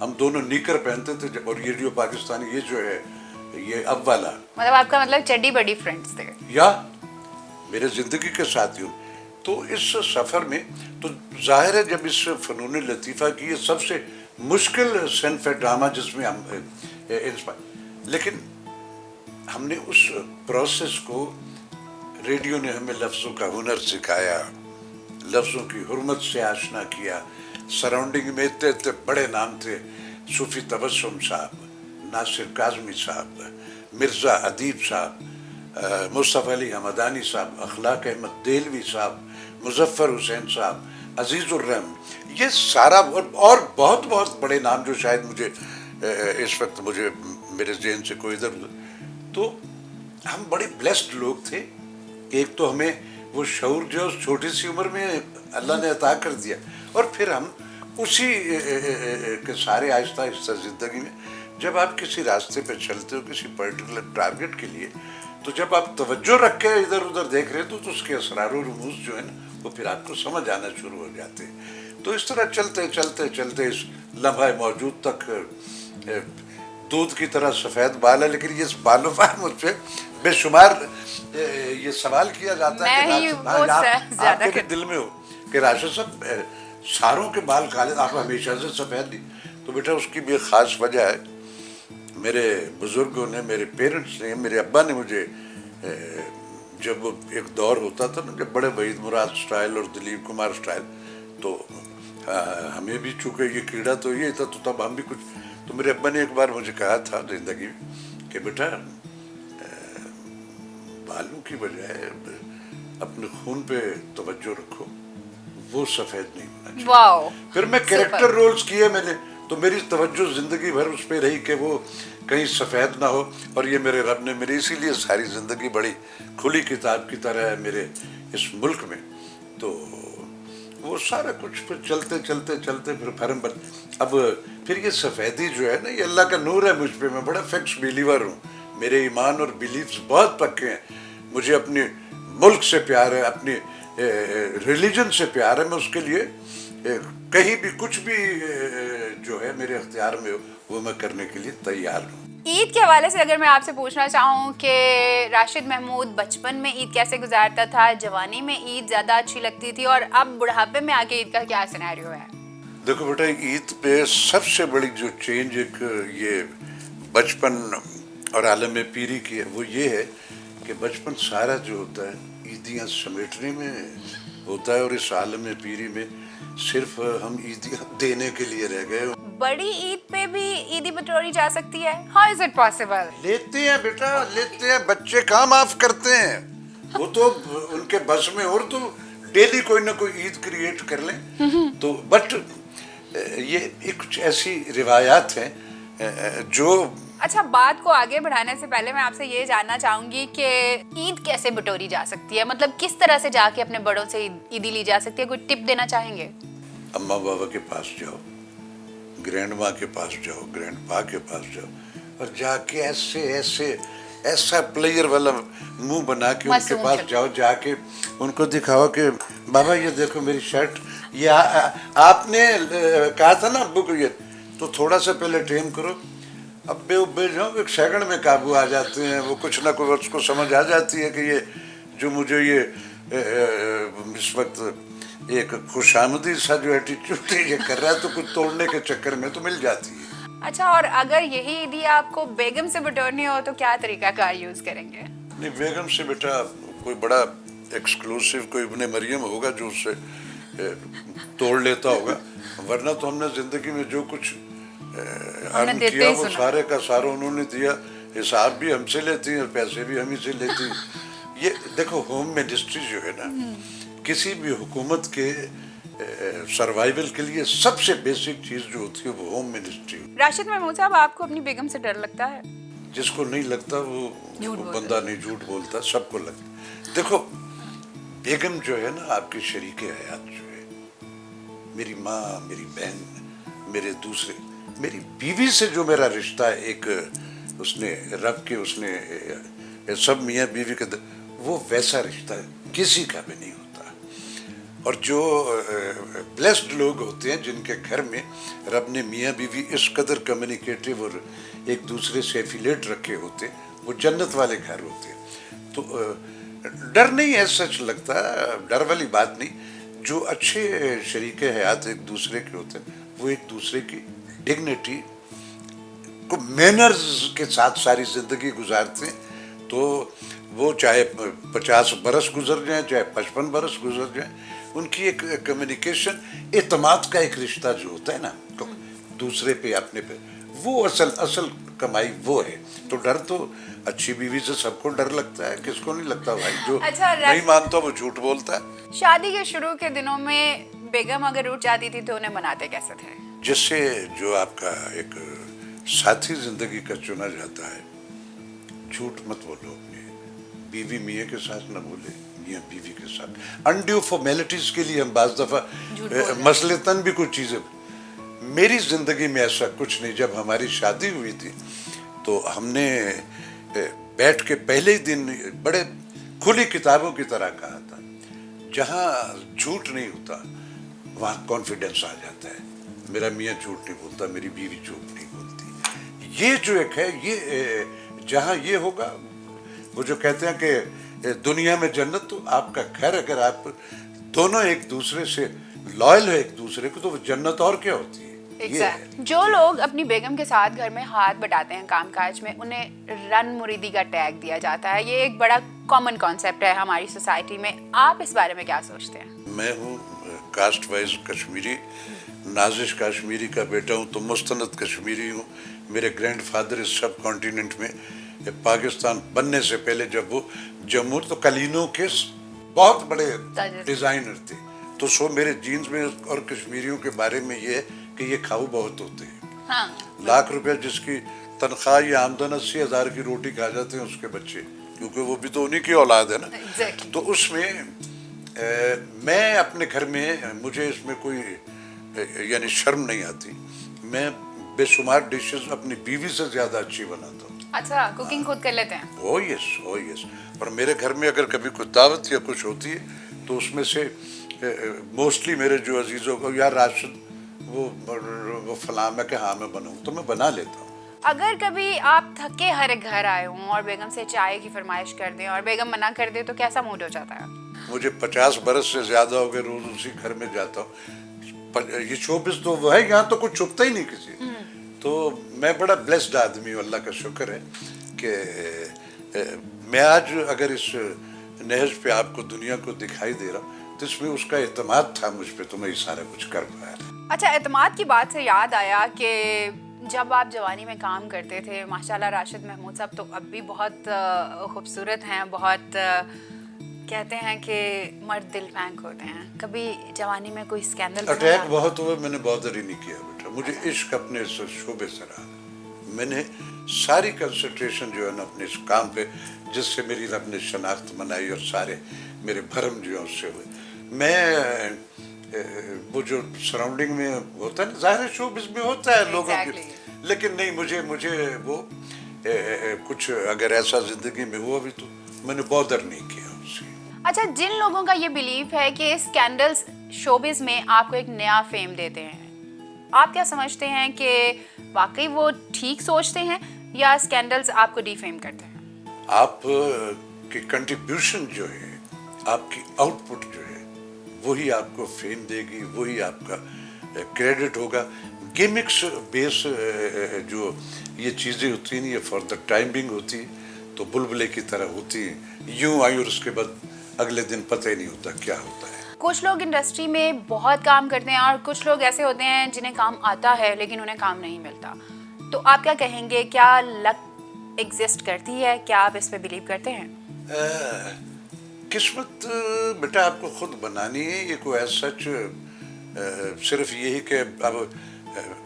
ہم دونوں نیکر پہنتے تھے اور ریڈیو پاکستانی یہ جو ہے یہ اب والا. مطلب آپ کا مطلب چڈی بڈی فرینڈز تھے. یا میرے زندگی کے ساتھیوں. تو اس سفر میں تو ظاہر ہے جب اس فنون لطیفہ کی یہ سب سے مشکل صنف ہے ڈرامہ جس میں ہم لیکن ہم نے اس پروسیس کو ریڈیو نے ہمیں لفظوں کا ہنر سکھایا, لفظوں کی حرمت سے آشنا کیا. سراؤنڈنگ میں اتنے بڑے نام تھے, صوفی تبسم صاحب, ناصر کاظمی صاحب, مرزا ادیب صاحب, مصطفیٰ علی حمدانی صاحب, اخلاق احمد دہلوی صاحب, مظفر حسین صاحب, عزیز الرحم, یہ سارا اور بہت بہت بڑے نام جو شاید مجھے اس وقت مجھے میرے ذہن سے کوئی ادھر. تو ہم بڑے بلیسڈ لوگ تھے کہ ایک تو ہمیں وہ شعور جو اس چھوٹی سی عمر میں اللہ نے عطا کر دیا, اور پھر ہم اسی کے سارے آہستہ آہستہ زندگی میں جب آپ کسی راستے پہ چلتے ہو کسی پرٹیکولر ٹارگیٹ کے لیے, تو جب آپ توجہ رکھ کے ادھر ادھر دیکھ رہے تو اس کے اسرار و رموز جو ہے نا وہ پھر آپ کو سمجھ آنا شروع ہو جاتے ہیں. تو اس طرح چلتے چلتے چلتے اس لمحہ موجود تک دودھ کی طرح سفید بال ہے, لیکن یہ بالوں پر مجھ پہ بے شمار یہ سوال کیا جاتا ہے کہ آپ کے دل میں ہو کہ راشد صاحب ساروں کے بال کالے, آپ ہمیشہ سے سفید نہیں. تو بیٹا اس کی بھی ایک خاص وجہ ہے. میرے بزرگوں نے, میرے پیرنٹس نے, میرے ابا نے مجھے جب ایک دور ہوتا تھا نا جب بڑے وحید مراد سٹائل اور دلیپ کمار سٹائل, تو ہمیں بھی چونکہ یہ کیڑا تو یہ تھا تو تب ہم بھی کچھ, تو میرے ابا نے ایک بار مجھے کہا تھا زندگی میں کہ بیٹا بالوں کی بجائے اپنے خون پہ توجہ رکھو, وہ سفید نہیں ہونا چاہیے. پھر میں کریکٹر رولز کیے میں نے, تو میری توجہ زندگی بھر اس پہ رہی کہ وہ کہیں سفید نہ ہو, اور یہ میرے رب نے میری اسی لیے ساری زندگی بڑی کھلی کتاب کی طرح ہے میرے اس ملک میں. تو وہ سارا کچھ پھر چلتے چلتے چلتے پھر فرم بن. اب پھر یہ سفیدی جو ہے نا یہ اللہ کا نور ہے مجھ پہ, میں بڑا فکس بیلیور ہوں, میرے ایمان اور بیلیفز بہت پکے ہیں. مجھے اپنے ملک سے پیار ہے, اپنی ریلیجن سے پیار ہے, میں اس کے لیے کہیں بھی کچھ بھی جو ہے میرے اختیار میں ہو وہ میں کرنے کے لیے تیار ہوں. عید کے حوالے سے اگر میں آپ سے پوچھنا چاہوں کہ راشد محمود بچپن میں عید کیسے گزارتا تھا, جوانی میں عید زیادہ اچھی لگتی تھی, اور اب بڑھاپے میں آ کے عید کا کیا سینیریو ہے؟ دیکھو بیٹا, عید پہ سب سے بڑی جو چینج ایک یہ بچپن اور عالم پیری کی ہے وہ یہ ہے کہ بچپن سارا جو ہوتا ہے عیدیاں سمیٹنے میں ہوتا ہے, اور اس عالم پیری میں صرف ہم عیدیاں دینے کے لیے رہ گئے. بڑی عید پہ بھی عیدی بٹوری جا سکتی ہے؟ How is it possible? لیتے ہیں بیٹا, لیتے ہیں, بچے کہاں معاف کرتے ہیں, وہ تو ان کے بس میں, اور تو ڈیلی کوئی نہ کوئی عید کریٹ کر لیں. تو بٹ یہ ایک ایسی روایات ہیں جو. اچھا, بات کو آگے بڑھانے سے پہلے میں آپ سے یہ جاننا چاہوں گی کہ عید کیسے بٹوری جا سکتی ہے, مطلب کس طرح سے جا کے اپنے بڑوں سے عیدی لی جا سکتی ہے, کوئی ٹپ دینا چاہیں گے؟ اماں بابا کے پاس جاؤ, گرینڈ ماں کے پاس جاؤ, گرینڈ پا کے پاس جاؤ, اور جا کے ایسا پلیئر والا منہ بنا کے ان کے پاس جاؤ, جا کے ان کو دکھاؤ کہ بابا یہ دیکھو میری شرٹ, یہ آپ نے کہا تھا نا ابو کو, یہ تو تھوڑا سا پہلے ٹیم کرو. ابے ابے جو ایک سیکنڈ میں قابو آ جاتے ہیں, وہ کچھ نہ کچھ اس کو سمجھ آ جاتی ہے کہ یہ جو مجھے یہ اس وقت ایک خوش آمدی سا جو ایٹیٹیوڈ یہ کر رہا ہے تو کچھ توڑنے کے چکر میں تو مل جاتی ہے. اچھا, اور اگر یہی عیدی آپ کو بیگم سے بٹورنی ہو تو کیا طریقہ کار یوز کریں گے؟ نہیں, بیگم سے بیٹا کوئی بڑا ایکسکلوسیو کوئی ابن مریم ہوگا جو اس سے توڑ لیتا ہوگا, ورنہ تو ہم نے زندگی میں جو کچھ ارن کیا وہ سارے کا سارا انہوں نے دیا. حساب بھی ہم سے لیتی ہیں اور پیسے بھی ہم ہی سے لیتی ہیں. یہ دیکھو ہوم منسٹری جو ہے نا, کسی بھی حکومت کے سروائیول کے لیے سب سے بیسک چیز جو ہوتی ہے وہ ہوم منسٹری. راشد محمود صاحب, آپ کو اپنی بیگم سے ڈر لگتا ہے؟ جس کو نہیں لگتا وہ بندہ نہیں جھوٹ بولتا, سب کو لگتا. دیکھو بیگم جو ہے نا آپ کی شریک حیات جو ہے, میری ماں, میری بہن, میرے دوسرے, میری بیوی سے جو میرا رشتہ ہے ایک اس نے رب کے اس نے سب میاں بیوی کے وہ ویسا رشتہ کسی کا بھی نہیں ہوتا. اور جو بلیسڈ لوگ ہوتے ہیں جن کے گھر میں رب نے میاں بیوی اس قدر کمیونیکیٹو اور ایک دوسرے سے ایفیلیٹ رکھے ہوتے وہ جنت والے گھر ہوتے. تو ڈر نہیں ہے سچ لگتا, ڈر والی بات نہیں. جو اچھے شریک حیات ایک دوسرے کے ہوتے ہیں وہ ایک دوسرے کی ڈگنیٹی کو مینرز کے ساتھ ساری زندگی گزارتے ہیں. تو وہ چاہے 50 برس گزر جائیں چاہے 55 برس گزر جائیں, ان کی ایک کمیونیکیشن اعتماد کا ایک رشتہ جو ہوتا ہے نا دوسرے پہ اپنے پہ, وہ اصل کمائی وہ ہے. تو ڈر تو اچھی بیوی سے سب کو ڈر لگتا ہے, کس کو نہیں لگتا بھائی, جو نہیں مانتا وہ جھوٹ بولتا ہے. شادی کے شروع کے دنوں میں بیگم اگر اٹھ جاتی تھی تو انہیں مناتے کیسے تھے؟ جس سے جو آپ کا ایک ساتھی زندگی کا چنا جاتا ہے, جھوٹ مت بولو اپنی بیوی میاں کے ساتھ نہ بولے, میاں بیوی کے ساتھ. انڈیو فارمیلٹیز کے لیے ہم بعض دفعہ مثلاً بھی کچھ چیزیں, میری زندگی میں ایسا کچھ نہیں. جب ہماری شادی ہوئی تھی تو ہم نے بیٹھ کے پہلے ہی دن بڑے کھلی کتابوں کی طرح کہا تھا, جہاں جھوٹ نہیں ہوتا وہاں کانفیڈنس آ جاتا ہے. میرا میاں جھوٹ نہیں بولتا, میری بیوی جھوٹ نہیں بولتی. یہ جو ایک ہے, یہ جہاں یہ ہوگا, وہ جو کہتے ہیں کہ دنیا میں جنت, تو آپ کا گھر اگر آپ دونوں ایک دوسرے سے لائل ہے ایک دوسرے کو, تو وہ جنت اور کیا ہوتی ہے. جو لوگ اپنی بیگم کے ساتھ گھر میں ہاتھ بٹاتے ہیں کام کاج میں, انہیں رن مریدی کا ٹیگ دیا جاتا ہے. یہ ایک بڑا کامن کانسیپٹ ہے ہماری سوسائٹی میں. آپ اس بارے میں کیا سوچتے ہیں؟ میں ہوں کاسٹ وائز کشمیری, نازش کشمیری کا بیٹا ہوں, تو مستند کشمیری ہوں. میرے گرینڈ فادر اس سب کانٹیننٹ میں پاکستان بننے سے پہلے جب وہ جمہور, تو قالینوں کے بہت بڑے ڈیزائنر تھے. تو سو میرے جینز میں اور کشمیریوں کے بارے میں یہ ہے کہ یہ کھاؤ بہت ہوتے ہیں. لاکھ روپے جس کی تنخواہ یا آمدن 80,000 کی روٹی کھا جاتے ہیں اس کے بچے, کیونکہ وہ بھی تو انہی کی اولاد ہے نا. تو اس میں میں اپنے گھر میں, مجھے اس میں کوئی یعنی شرم نہیں آتی. میں بے شمار ڈشز اپنی بیوی سے زیادہ اچھی بناتا ہوں. اچھا, کوکنگ خود کر لیتے ہیں؟ او یس. اور میرے گھر میں اگر کبھی کوئی دعوت یا کچھ ہوتی ہے تو اس میں سے موسٹلی میرے جو عزیزوں کو, یا راشد وہ فلاں, میں کہ ہاں میں بناؤں, تو میں بنا لیتا ہوں. اگر کبھی آپ تھکے ہر ایک گھر آئے ہوں اور بیگم سے چائے کی فرمائش کر دیں اور بیگم منع کر دے, تو کیسا موڈ ہو جاتا ہے؟ مجھے 50 برس سے زیادہ ہو گئے روز اسی گھر میں جاتا ہوں. یہ شوبز تو وہ ہے, یہاں تو کچھ چھپتا ہی نہیں کسی. تو میں بڑا بلیسڈ آدمی ہوں, اللہ کا شکر ہے کہ میں آج اگر اس نہج پہ آپ کو دنیا کو دکھائی دے رہا ہوں تو اس میں اس کا اعتماد تھا مجھ پہ, تو میں یہ سارا کچھ کر پایا. اچھا, اعتماد کی بات سے یاد آیا کہ جب آپ جوانی میں کام کرتے تھے, ماشاءاللہ راشد محمود صاحب تو اب بھی بہت خوبصورت ہیں, بہت کہتے ہیں کہ مرد دل پھینک ہوتے ہیں. کبھی جوانی میں کوئی اسکینڈل؟ اٹیک بہت ہوئے, میں نے بہادری نہیں کیا بیٹا. مجھے عشق اپنے اس شعبے سے رہا. میں نے ساری کنسنٹریشن جو ہے نا اپنے اس کام پہ, جس سے میری رب نے شناخت بنائی اور سارے میرے بھرم جو ہیں اس سے ہوئے. میں وہ جو سراؤنڈنگ میں ہوتا ہے نا, ظاہر شوبز میں ہوتا ہے لوگوں کی, لیکن نہیں, مجھے وہ کچھ اگر ایسا زندگی میں ہوا بھی تو میں نے بادر نہیں کیا اس سے. اچھا, جن لوگوں کا یہ بیلیف ہے کہ اسکینڈلز شوبز میں آپ کو ایک نیا فیم دیتے ہیں, آپ کیا سمجھتے ہیں کہ واقعی وہ ٹھیک سوچتے ہیں یا اسکینڈلز آپ کو ڈی فیم کرتے ہیں؟ آپ کی کنٹریبیوشن جو ہے, آپ کی آؤٹ پٹ جو ہے, وہی آپ کو فیم دے گی, وہی آپ کا کریڈٹ ہوگا. گیمکس بیس جو یہ چیزیں ہوتی ہیں, یہ فار دا ٹائم بینگ ہوتی ہیں, تو بلبلے کی طرح ہوتی ہیں, یوں آئی اور اس کے بعد اگلے دن پتہ ہی نہیں ہوتا کیا ہوتا ہے. کچھ لوگ انڈسٹری میں بہت کام کرتے ہیں اور کچھ لوگ ایسے ہوتے ہیں جنہیں کام آتا ہے لیکن انہیں کام نہیں ملتا. تو آپ کیا کہیں گے, کیا لک ایگزسٹ کرتی ہے؟ کیا آپ اس پہ بلیو کرتے ہیں؟ قسمت بیٹا آپ کو خود بنانی ہے. یہ کوئی ایسا سچ صرف یہی کہ اب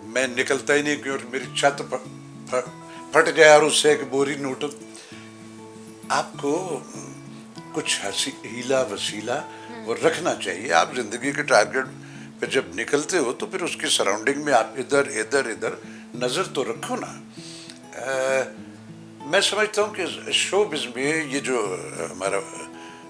میں نکلتا ہی نہیں کہ اور میری چھت پھٹ جائے اور اس سے ایک بوری نوٹ. آپ کو کچھ ہیلا وسیلہ وہ رکھنا چاہیے. آپ زندگی کے ٹارگیٹ پہ جب نکلتے ہو تو پھر اس کی سراؤنڈنگ میں آپ ادھر نظر تو رکھو نا. میں سمجھتا ہوں کہ شو بز میں یہ جو ہمارا